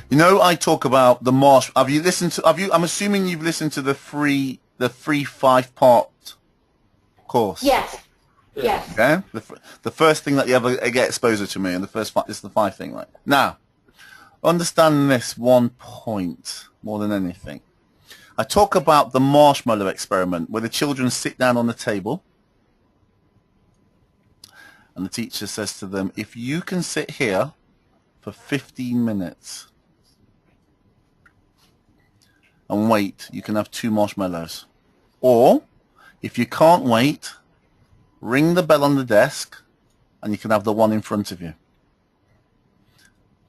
You know, I talk about the marsh. Have you listened to? Have you? I'm assuming you've listened to the free 5-part course. Yes. Yes. Okay. The first thing that you ever get exposure to me, and the first is the 5 thing, right? Now, understand this one point more than anything. I talk about the Marshmallow Experiment, where the children sit down on the table, and the teacher says to them, "If you can sit here for 15 minutes." And wait, you can have 2 marshmallows. Or, if you can't wait, ring the bell on the desk and you can have the one in front of you.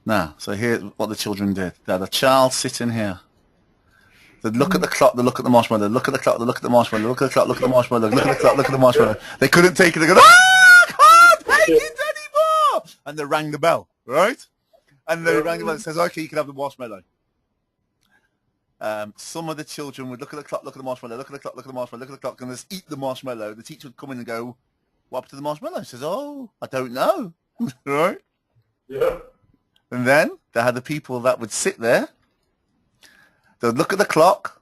Now, so here's what the children did. They had a child sitting here. They'd look at the clock, they look at the marshmallow, look at the clock, they look at the marshmallow, look at the clock, look at the marshmallow, look at the clock, look at the marshmallow. They couldn't take it, they go, "Ah, I can't take it anymore!" And they rang the bell, right? And they rang the bell and says, "Okay, you can have the marshmallow." Some of the children would look at the clock, look at the marshmallow, look at the clock, look at the marshmallow, look at the clock, and just eat the marshmallow. The teacher would come in and go, "What happened to the marshmallow?" He says, "Oh, I don't know." Right? Yeah. And then they had the people that would sit there. They would look at the clock,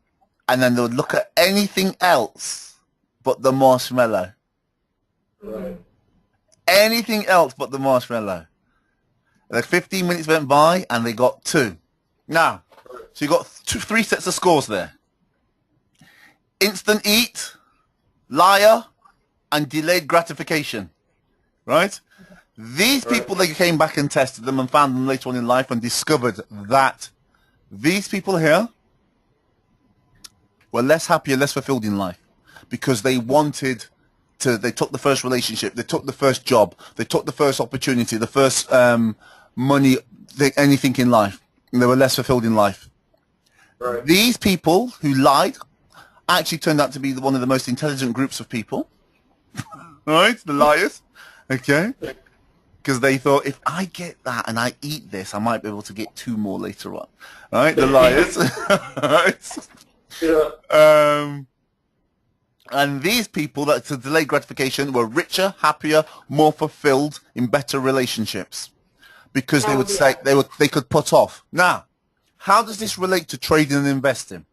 and then they would look at anything else but the marshmallow. Right. Anything else but the marshmallow. Like 15 minutes went by, and they got 2. Now, so you got 3 sets of scores there. Instant eat, liar, and delayed gratification. Right? These people, they came back and tested them and found them later on in life and discovered that these people here were less happy and less fulfilled in life because they wanted to, they took the first relationship, they took the first job, they took the first opportunity, the first money, anything in life, and they were less fulfilled in life. Right. These people who lied actually turned out to be one of the most intelligent groups of people. Right? The liars. Okay? Because they thought, if I get that and I eat this, I might be able to get 2 more later on. Right? The liars. Right? Yeah. And these people that to delay gratification were richer, happier, more fulfilled in better relationships. Because they would say they could put off. Now, how does this relate to trading and investing?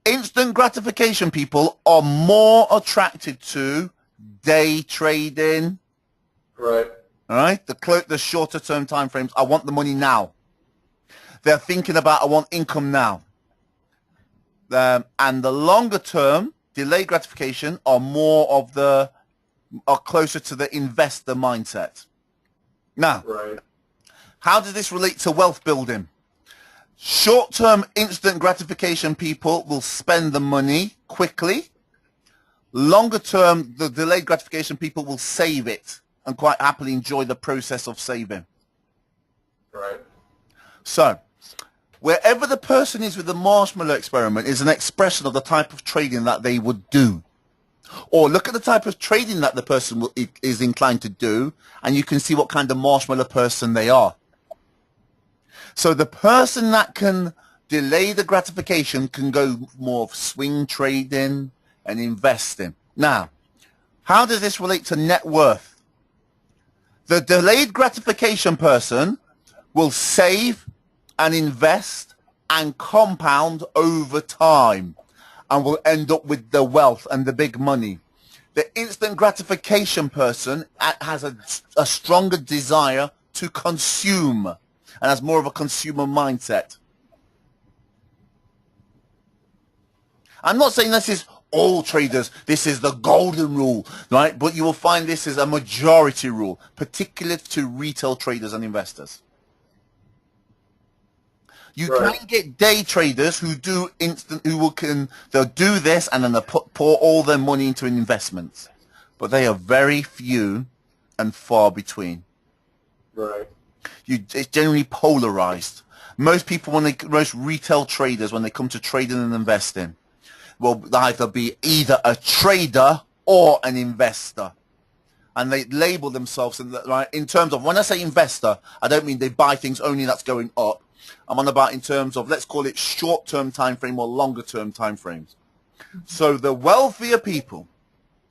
Instant gratification people are more attracted to day trading. Right. All right, the shorter term time frames. I want the money now. They're thinking about I want income now. And the longer term delayed gratification are more of the are closer to the investor mindset. Now, Right. how does this relate to wealth building? Short-term instant gratification people will spend the money quickly. Longer-term, the delayed gratification people will save it and quite happily enjoy the process of saving. Right. So, wherever the person is with the Marshmallow Experiment is an expression of the type of trading that they would do. Or look at the type of trading that the person is inclined to do, and you can see what kind of marshmallow person they are. So the person that can delay the gratification can go more of swing trading and investing. Now, how does this relate to net worth? The delayed gratification person will save and invest and compound over time and will end up with the wealth and the big money. The instant gratification person has a stronger desire to consume and has more of a consumer mindset. I'm not saying this is all traders, this is the golden rule, right? But you will find this is a majority rule, particularly to retail traders and investors. You can get day traders who do they'll do this and then they'll pour all their money into investments. But they are very few and far between. Right. It's generally polarized. Most people, most retail traders, when they come to trading and investing, will either be either a trader or an investor. And they label themselves in terms of, when I say investor, I don't mean they buy things only that's going up. I'm on about in terms of, let's call it short-term time frame or longer-term time frames. So the wealthier people,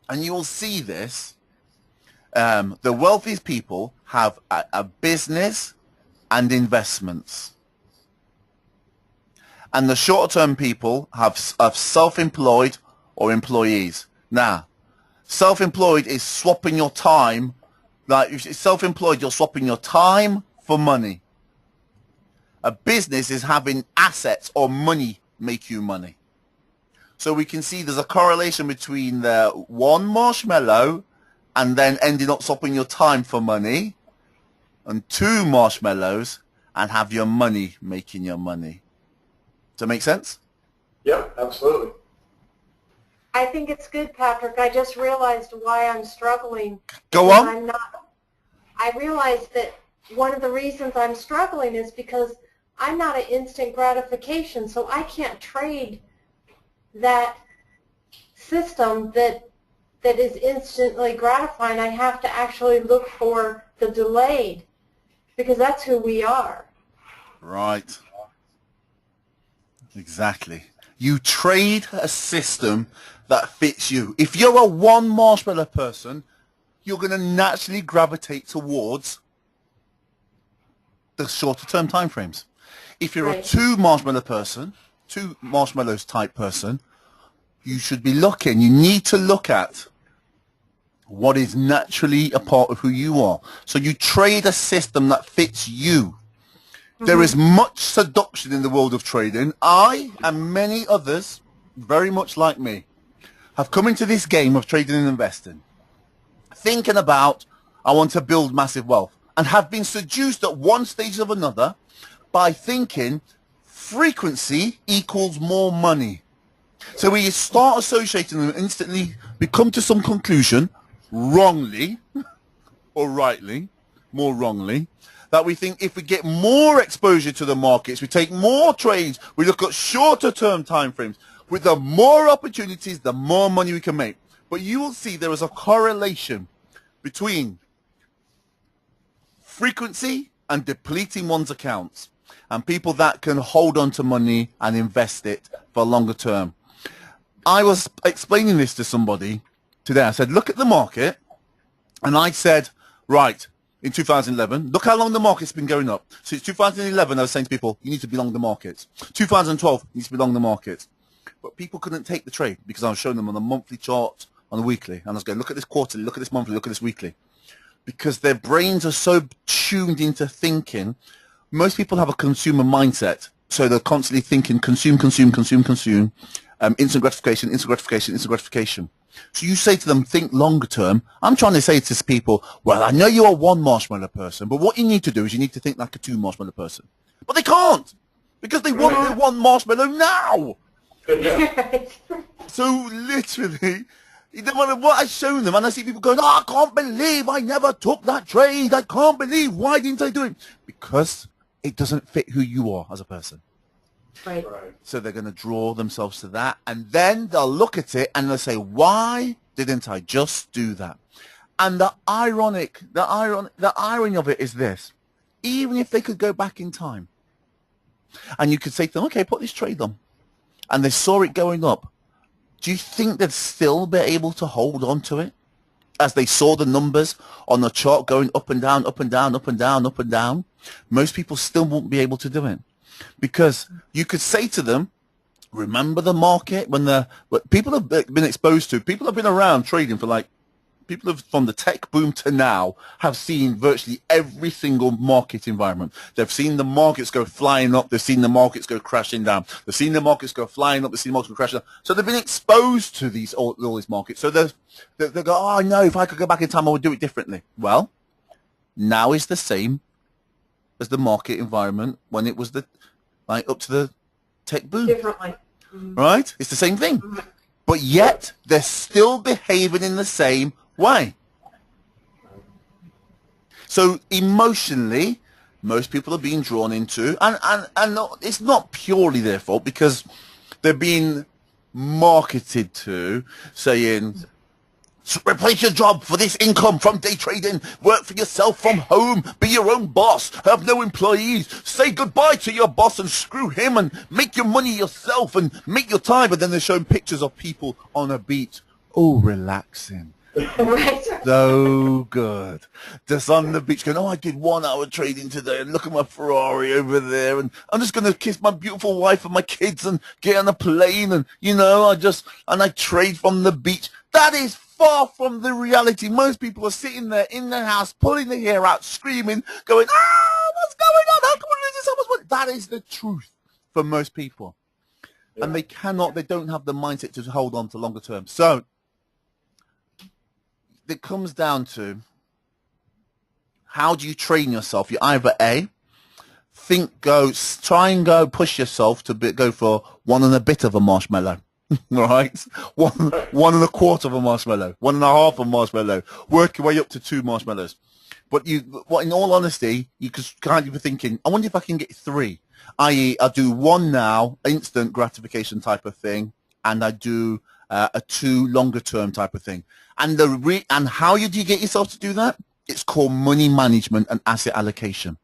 and you will see this, the wealthiest people have a business and investments. And the short-term people have self-employed or employees. Now, self-employed is swapping your time. Like, if it's self-employed, you're swapping your time for money. A business is having assets or money make you money. So we can see there's a correlation between the one marshmallow and then ending up swapping your time for money, and 2 marshmallows and have your money making your money. Does that make sense? Yep, absolutely. I think it's good, Patrick. I just realized why I'm struggling. Go on. I realized that one of the reasons I'm struggling is because I'm not an instant gratification, so I can't trade that system that is instantly gratifying. I have to actually look for the delayed, because that's who we are. Right. Exactly. You trade a system that fits you. If you're a 1 marshmallow person, you're going to naturally gravitate towards the shorter term time frames. If you're a 2 marshmallow person, 2 marshmallows type person, you should be looking. You need to look at what is naturally a part of who you are. So you trade a system that fits you. There is much seduction in the world of trading. I and many others, very much like me, have come into this game of trading and investing thinking about, I want to build massive wealth, and have been seduced at one stage or another by thinking frequency equals more money. So we start associating them instantly. We come to some conclusion, wrongly or rightly, more wrongly, that we think if we get more exposure to the markets, we take more trades, we look at shorter term time frames, with the more opportunities, the more money we can make. But you will see there is a correlation between frequency and depleting one's accounts, and people that can hold on to money and invest it for longer term. I was explaining this to somebody today. I said, look at the market. And I said, right, in 2011, look how long the market's been going up. Since 2011, I was saying to people, you need to be long the markets. 2012, you need to be long the markets. But people couldn't take the trade because I was showing them on a monthly chart, on a weekly. And I was going, look at this quarterly, look at this monthly, look at this weekly. Because their brains are so tuned into thinking. Most people have a consumer mindset. So they're constantly thinking consume, consume, consume, consume. Instant gratification, instant gratification, instant gratification. So you say to them, think longer term. I'm trying to say to people, well, I know you're a 1 marshmallow person, but what you need to do is you need to think like a 2 marshmallow person. But they can't, because they want their 1 marshmallow now. So literally, no matter what I show them, and I see people going, oh, I can't believe I never took that trade. I can't believe, why didn't I do it? Because it doesn't fit who you are as a person. Right. So they're going to draw themselves to that, and then they'll look at it and they'll say, why didn't I just do that? And the irony of it is this: even if they could go back in time, and you could say to them, okay, put this trade on, and they saw it going up, do you think they'd still be able to hold on to it as they saw the numbers on the chart going up and down, up and down, up and down, up and down? Most people still won't be able to do it. Because you could say to them, remember the market when people have been exposed to, people have been around trading for people have, from the tech boom to now, have seen virtually every single market environment. They've seen the markets go flying up. They've seen the markets go crashing down. They've seen the markets go flying up. They've seen the markets go crashing down. So they've been exposed to all these markets. So they go, oh, no, if I could go back in time, I would do it differently. Well, now is the same as the market environment when it was up to the tech boom. Differently. Right? It's the same thing. But yet, they're still behaving in the same way. So emotionally, most people are being drawn into, and it's not purely their fault, because they're being marketed to, saying, replace your job for this income from day trading. Work for yourself from home. Be your own boss. Have no employees. Say goodbye to your boss and screw him, and make your money yourself and make your time. But then they're showing pictures of people on a beach, all relaxing, Right. So good. Just on the beach going, oh, I did 1 hour trading today and look at my Ferrari over there and I'm just going to kiss my beautiful wife and my kids and get on a plane and, I trade from the beach. That is far from the reality. Most people are sitting there in their house, pulling their hair out, screaming, going, what's going on? How come I lose this so much money? That is the truth for most people. Yeah. And they don't have the mindset to hold on to longer term. So, it comes down to how do you train yourself? You either A, try and go push yourself to go for 1 and a bit of a marshmallow, right? 1 and a quarter of a marshmallow, 1 and a half of a marshmallow, work your way up to 2 marshmallows. But in all honesty, you could kind of be thinking, I wonder if I can get 3, i.e. I'll do 1 now, instant gratification type of thing, and I do a 2 longer term type of thing. And how do you get yourself to do that? It's called money management and asset allocation.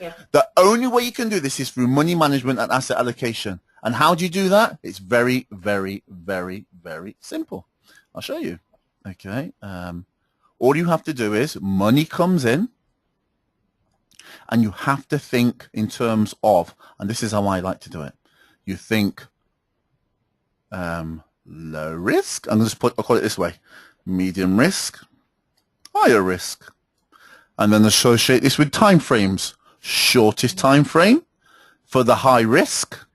Yeah. The only way you can do this is through money management and asset allocation. And how do you do that? It's very, very, very, very simple. I'll show you. Okay. All you have to do is money comes in, and you have to think in terms of, and this is how I like to do it. You think low risk. I'll call it this way: medium risk, higher risk, and then associate this with time frames. Shortest time frame for the high risk,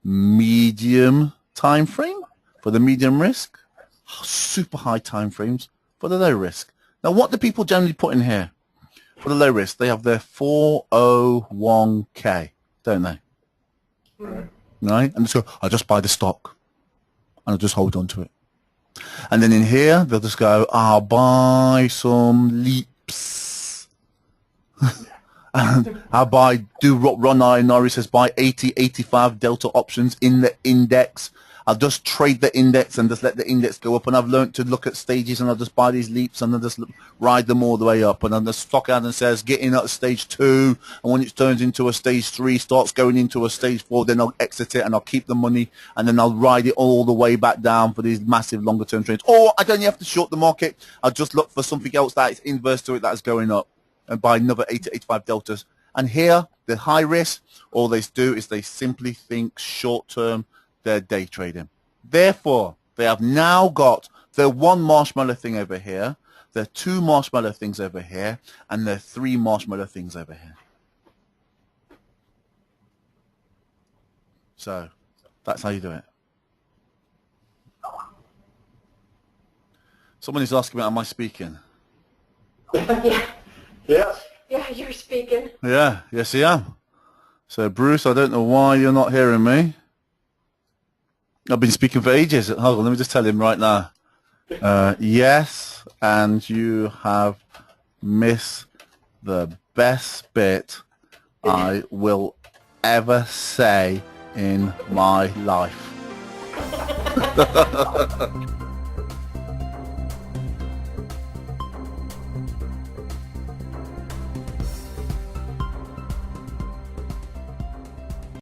medium time frame for the medium risk, super high time frames for the low risk. Now, what do people generally put in here for the low risk? They have their 401k, don't they? Right? And so I'll just buy the stock and I'll just hold on to it. And then in here, they'll just go, I'll buy some leaps. And I'll do what Ron Iannari says, buy 80, 85 delta options in the index. I'll just trade the index and just let the index go up. And I've learned to look at stages, and I'll just buy these leaps and I'll just ride them all the way up. And then the stock out and says, get in at stage 2. And when it turns into a stage 3, starts going into a stage 4, then I'll exit it and I'll keep the money. And then I'll ride it all the way back down for these massive longer term trades. Or I don't have to short the market. I'll just look for something else that is inverse to it that is going up and buy another 80, 85 deltas. And here, the high risk, all they do is they simply think short term. They're day trading. Therefore, they have now got their 1 marshmallow thing over here, their 2 marshmallow things over here, and their 3 marshmallow things over here. So that's how you do it. Someone is asking me, am I speaking? Yeah. Yes. Yeah, you're speaking. Yeah, yes I am. So Bruce, I don't know why you're not hearing me. I've been speaking for ages. Hold on, let me just tell him right now. Yes, and you have missed the best bit I will ever say in my life.